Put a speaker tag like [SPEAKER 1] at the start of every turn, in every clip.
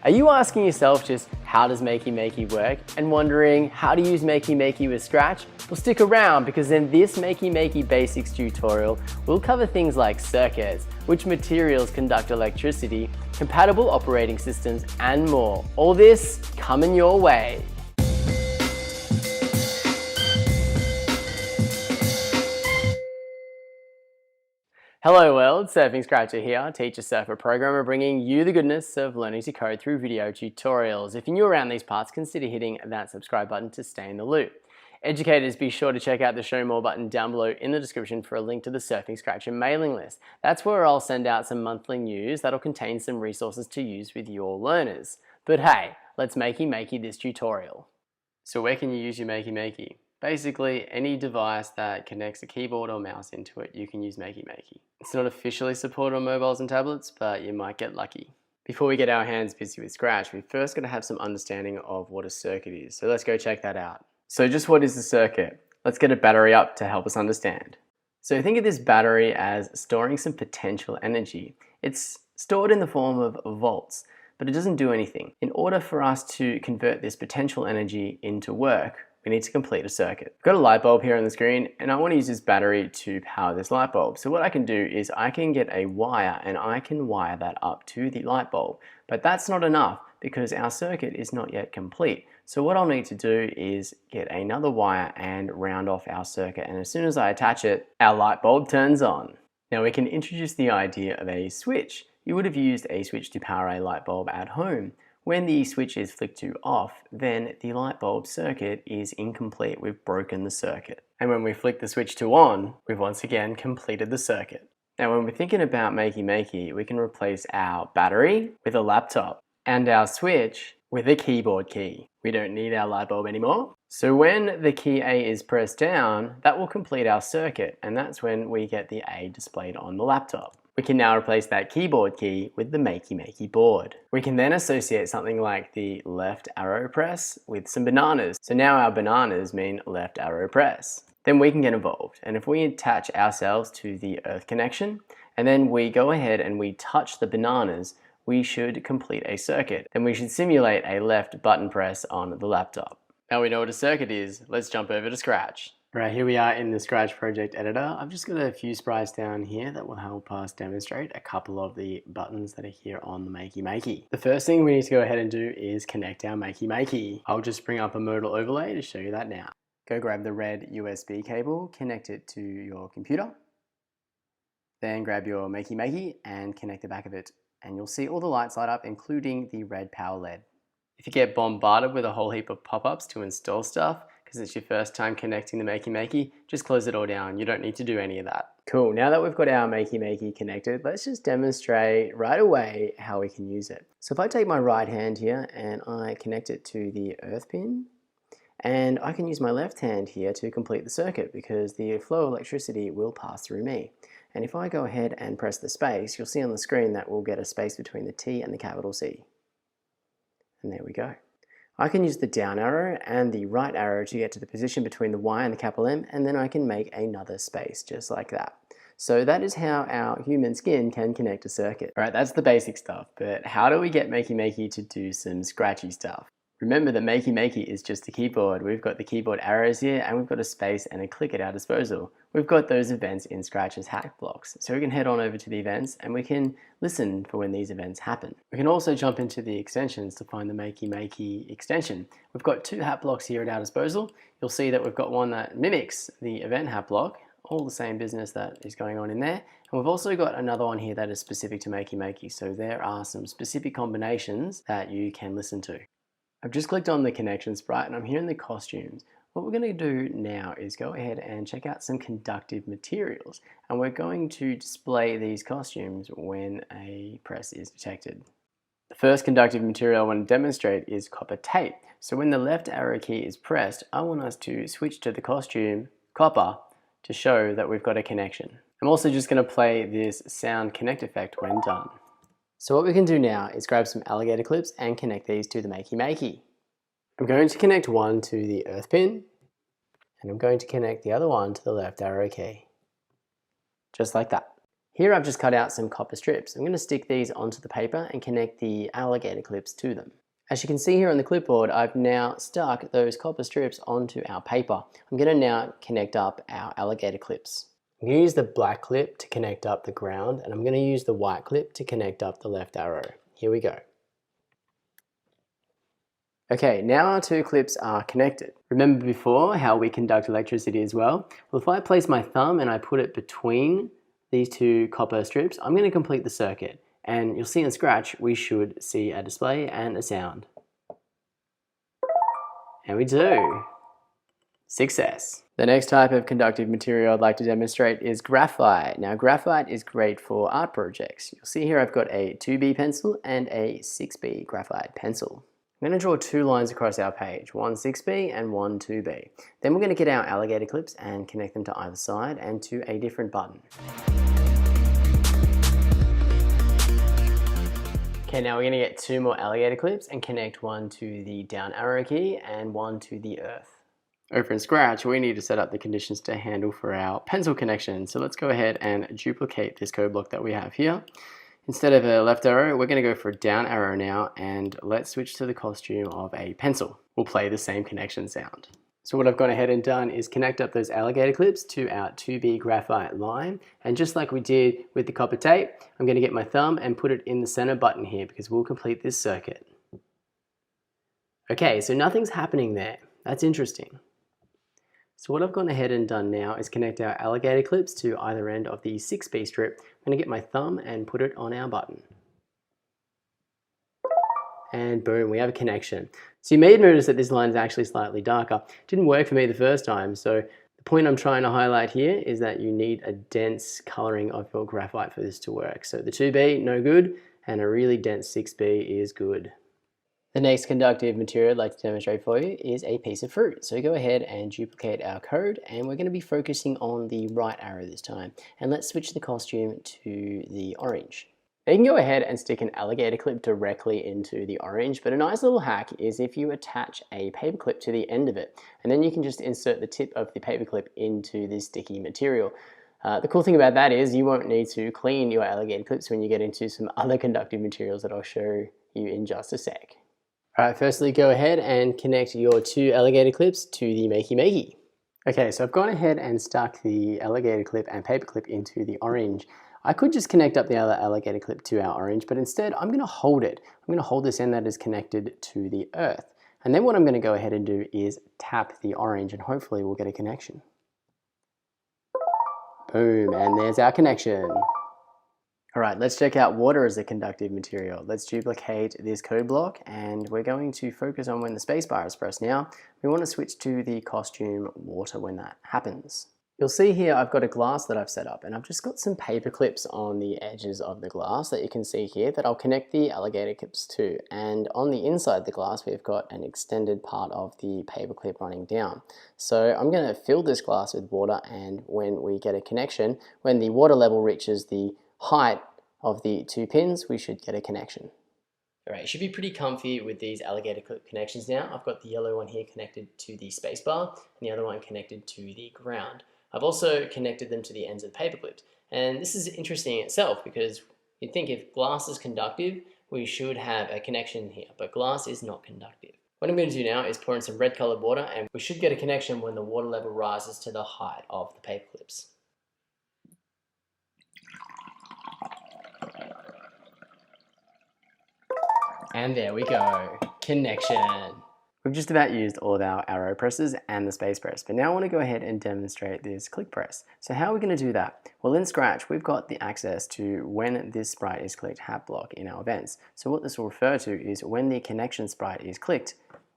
[SPEAKER 1] Are you asking yourself just how does Makey Makey work and wondering how to use Makey Makey with Scratch? Well, stick around because in this Makey Makey Basics tutorial, we'll cover things like circuits, which materials conduct electricity, compatible operating systems, and more. All this coming your way. Hello world, Surfing Scratcher here, teacher, surfer, programmer, bringing you the goodness of learning to code through video tutorials. If you're new around these parts, consider hitting that subscribe button to stay in the loop. Educators, be sure to check out the show more button down below in the description for a link to the Surfing Scratcher mailing list. That's where I'll send out some monthly news that'll contain some resources to use with your learners. But hey, let's Makey Makey this tutorial. So where can you use your Makey Makey? Basically, any device that connects a keyboard or mouse into it, you can use Makey Makey. It's not officially supported on mobiles and tablets, but you might get lucky. Before we get our hands busy with Scratch, we first got to have some understanding of what a circuit is. So let's go check that out. So just what is a circuit? Let's get a battery up to help us understand. So think of this battery as storing some potential energy. It's stored in the form of volts, but it doesn't do anything. In order for us to convert this potential energy into work, we need to complete a circuit. I've got a light bulb here on the screen and I want to use this battery to power this light bulb. So what I can do is I can get a wire and I can wire that up to the light bulb. But that's not enough because our circuit is not yet complete. So what I'll need to do is get another wire and round off our circuit, and as soon as I attach it, our light bulb turns on. Now we can introduce the idea of a switch. You would have used a switch to power a light bulb at home. When the switch is flicked to off, then the light bulb circuit is incomplete. We've broken the circuit. And when we flick the switch to on, we've once again completed the circuit. Now when we're thinking about Makey Makey, we can replace our battery with a laptop and our switch with a keyboard key. We don't need our light bulb anymore. So when the key A is pressed down, that will complete our circuit, and that's when we get the A displayed on the laptop. We can now replace that keyboard key with the Makey Makey board. We can then associate something like the left arrow press with some bananas. So now our bananas mean left arrow press. Then we can get involved. And if we attach ourselves to the earth connection, and then we go ahead and we touch the bananas, we should complete a circuit. Then we should simulate a left button press on the laptop. Now we know what a circuit is, let's jump over to Scratch. Right, here we are in the Scratch project editor. I've just got a few sprites down here that will help us demonstrate a couple of the buttons that are here on the Makey Makey. The first thing we need to go ahead and do is connect our Makey Makey. I'll just bring up a modal overlay to show you that now. Go grab the red USB cable, connect it to your computer. Then grab your Makey Makey and connect the back of it. And you'll see all the lights light up, including the red power LED. If you get bombarded with a whole heap of pop-ups to install stuff, because it's your first time connecting the Makey Makey, just close it all down. You don't need to do any of that. Cool, now that we've got our Makey Makey connected, let's just demonstrate right away how we can use it. So if I take my right hand here and I connect it to the earth pin, and I can use my left hand here to complete the circuit because the flow of electricity will pass through me. And if I go ahead and press the space, you'll see on the screen that we'll get a space between the T and the capital C. And there we go. I can use the down arrow and the right arrow to get to the position between the Y and the capital M, and then I can make another space just like that. So that is how our human skin can connect a circuit. Alright, that's the basic stuff, but how do we get Makey Makey to do some scratchy stuff? Remember that Makey Makey is just a keyboard. We've got the keyboard arrows here and we've got a space and a click at our disposal. We've got those events in Scratch as hack blocks. So we can head on over to the events and we can listen for when these events happen. We can also jump into the extensions to find the Makey Makey extension. We've got two hat blocks here at our disposal. You'll see that we've got one that mimics the event hat block, all the same business that is going on in there. And we've also got another one here that is specific to Makey Makey. So there are some specific combinations that you can listen to. I've just clicked on the connection sprite and I'm here in the costumes. What we're going to do now is go ahead and check out some conductive materials, and we're going to display these costumes when a press is detected. The first conductive material I want to demonstrate is copper tape. So when the left arrow key is pressed, I want us to switch to the costume copper to show that we've got a connection. I'm also just going to play this sound connect effect when done. So what we can do now is grab some alligator clips and connect these to the Makey Makey. I'm going to connect one to the earth pin, and I'm going to connect the other one to the left arrow key. Just like that. Here I've just cut out some copper strips. I'm going to stick these onto the paper and connect the alligator clips to them. As you can see here on the clipboard, I've now stuck those copper strips onto our paper. I'm going to now connect up our alligator clips. I'm going to use the black clip to connect up the ground, and I'm going to use the white clip to connect up the left arrow. Here we go. Okay, now our two clips are connected. Remember before how we conduct electricity as well? Well, if I place my thumb and I put it between these two copper strips, I'm going to complete the circuit. And you'll see in Scratch, we should see a display and a sound. And we do. Success. The next type of conductive material I'd like to demonstrate is graphite. Now, graphite is great for art projects. You'll see here I've got a 2B pencil and a 6B graphite pencil. I'm going to draw two lines across our page, one 6B and one 2B. Then we're going to get our alligator clips and connect them to either side and to a different button. Okay, now we're going to get two more alligator clips and connect one to the down arrow key and one to the earth. Over in Scratch, we need to set up the conditions to handle for our pencil connection. So let's go ahead and duplicate this code block that we have here. Instead of a left arrow, we're going to go for a down arrow now, and let's switch to the costume of a pencil. We'll play the same connection sound. So what I've gone ahead and done is connect up those alligator clips to our 2B graphite line, and just like we did with the copper tape, I'm going to get my thumb and put it in the center button here because we'll complete this circuit. Okay, so nothing's happening there. That's interesting. So what I've gone ahead and done now is connect our alligator clips to either end of the 6B strip. I'm going to get my thumb and put it on our button. And boom, we have a connection. So you may have noticed that this line is actually slightly darker. It didn't work for me the first time, so the point I'm trying to highlight here is that you need a dense coloring of your graphite for this to work. So the 2B, no good, and a really dense 6B is good. The next conductive material I'd like to demonstrate for you is a piece of fruit. So go ahead and duplicate our code, and we're going to be focusing on the right arrow this time. And let's switch the costume to the orange. Now you can go ahead and stick an alligator clip directly into the orange, but a nice little hack is if you attach a paper clip to the end of it, and then you can just insert the tip of the paper clip into this sticky material. The cool thing about that is you won't need to clean your alligator clips when you get into some other conductive materials that I'll show you in just a sec. Alright, firstly go ahead and connect your two alligator clips to the Makey Makey. Okay, so I've gone ahead and stuck the alligator clip and paper clip into the orange. I could just connect up the other alligator clip to our orange, but instead I'm going to hold it. I'm going to hold this end that is connected to the earth. And then what I'm going to go ahead and do is tap the orange, and hopefully we'll get a connection. Boom, and there's our connection. Alright, let's check out water as a conductive material. Let's duplicate this code block, and we're going to focus on when the spacebar is pressed now. We want to switch to the costume water when that happens. You'll see here I've got a glass that I've set up, and I've just got some paper clips on the edges of the glass that you can see here that I'll connect the alligator clips to. And on the inside of the glass we've got an extended part of the paper clip running down. So I'm going to fill this glass with water, and when we get a connection, when the water level reaches the height of the two pins, we should get a connection. Alright, you should be pretty comfy with these alligator clip connections now. I've got the yellow one here connected to the spacebar and the other one connected to the ground. I've also connected them to the ends of the paper clips. And this is interesting in itself because you'd think if glass is conductive, we should have a connection here, but glass is not conductive. What I'm going to do now is pour in some red colored water, and we should get a connection when the water level rises to the height of the paper clips. And there we go, connection. We've just about used all of our arrow presses and the space press, but now I want to go ahead and demonstrate this click press. So how are we going to do that? Well, in Scratch, we've got the access to when this sprite is clicked hat block in our events. So what this will refer to is when the connection sprite is clicked,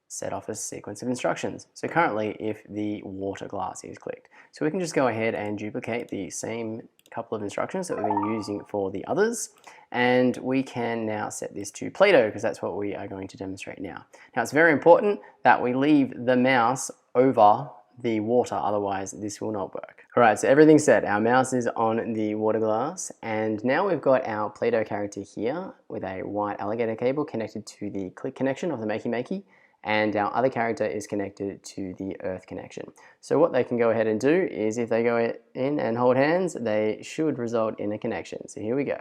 [SPEAKER 1] set off a sequence of instructions. So currently, if the water glass is clicked. So we can just go ahead and duplicate the same couple of instructions that we've been using for the others, and we can now set this to Play-Doh because that's what we are going to demonstrate now. Now it's very important that we leave the mouse over the water, otherwise this will not work. Alright, so everything's set. Our mouse is on the water glass, and now we've got our Play-Doh character here with a white alligator cable connected to the click connection of the Makey Makey, and our other character is connected to the earth connection. So what they can go ahead and do is if they go in and hold hands, they should result in a connection. So here we go.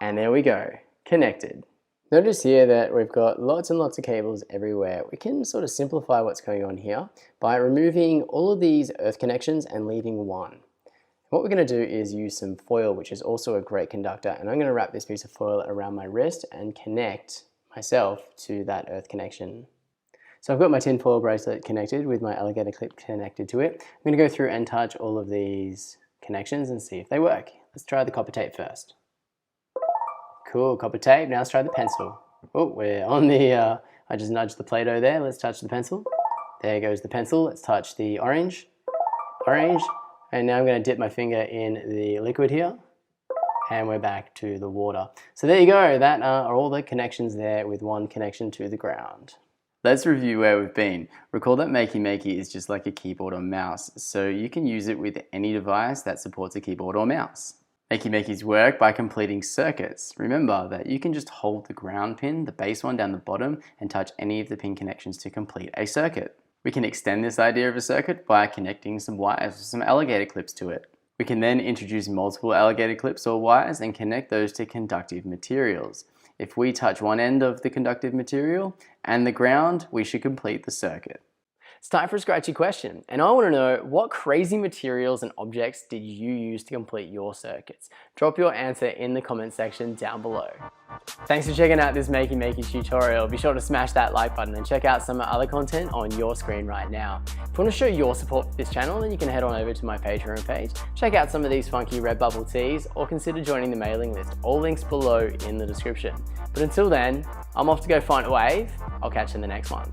[SPEAKER 1] And there we go, connected. Notice here that we've got lots and lots of cables everywhere. We can sort of simplify what's going on here by removing all of these earth connections and leaving one. What we're going to do is use some foil, which is also a great conductor, and I'm going to wrap this piece of foil around my wrist and connect myself to that earth connection. So I've got my tin foil bracelet connected with my alligator clip connected to it. I'm going to go through and touch all of these connections and see if they work. Let's try the copper tape first. Cool, copper tape. Now let's try the pencil. Oh, we're on the, I just nudged the Play-Doh there. Let's touch the pencil. There goes the pencil. Let's touch the orange. Orange. And now I'm going to dip my finger in the liquid here. And we're back to the water. So there you go. That are all the connections there with one connection to the ground. Let's review where we've been. Recall that Makey Makey is just like a keyboard or mouse. So you can use it with any device that supports a keyboard or mouse. Makey Makeys work by completing circuits. Remember that you can just hold the ground pin, the base one down the bottom, and touch any of the pin connections to complete a circuit. We can extend this idea of a circuit by connecting some wires or some alligator clips to it. We can then introduce multiple alligator clips or wires and connect those to conductive materials. If we touch one end of the conductive material and the ground, we should complete the circuit. It's time for a scratchy question, and I want to know what crazy materials and objects did you use to complete your circuits? Drop your answer in the comment section down below. Thanks for checking out this Makey Makey tutorial. Be sure to smash that like button and check out some other content on your screen right now. If you want to show your support for this channel, then you can head on over to my Patreon page, check out some of these funky Redbubble tees, or consider joining the mailing list. All links below in the description. But until then, I'm off to go find a wave. I'll catch you in the next one.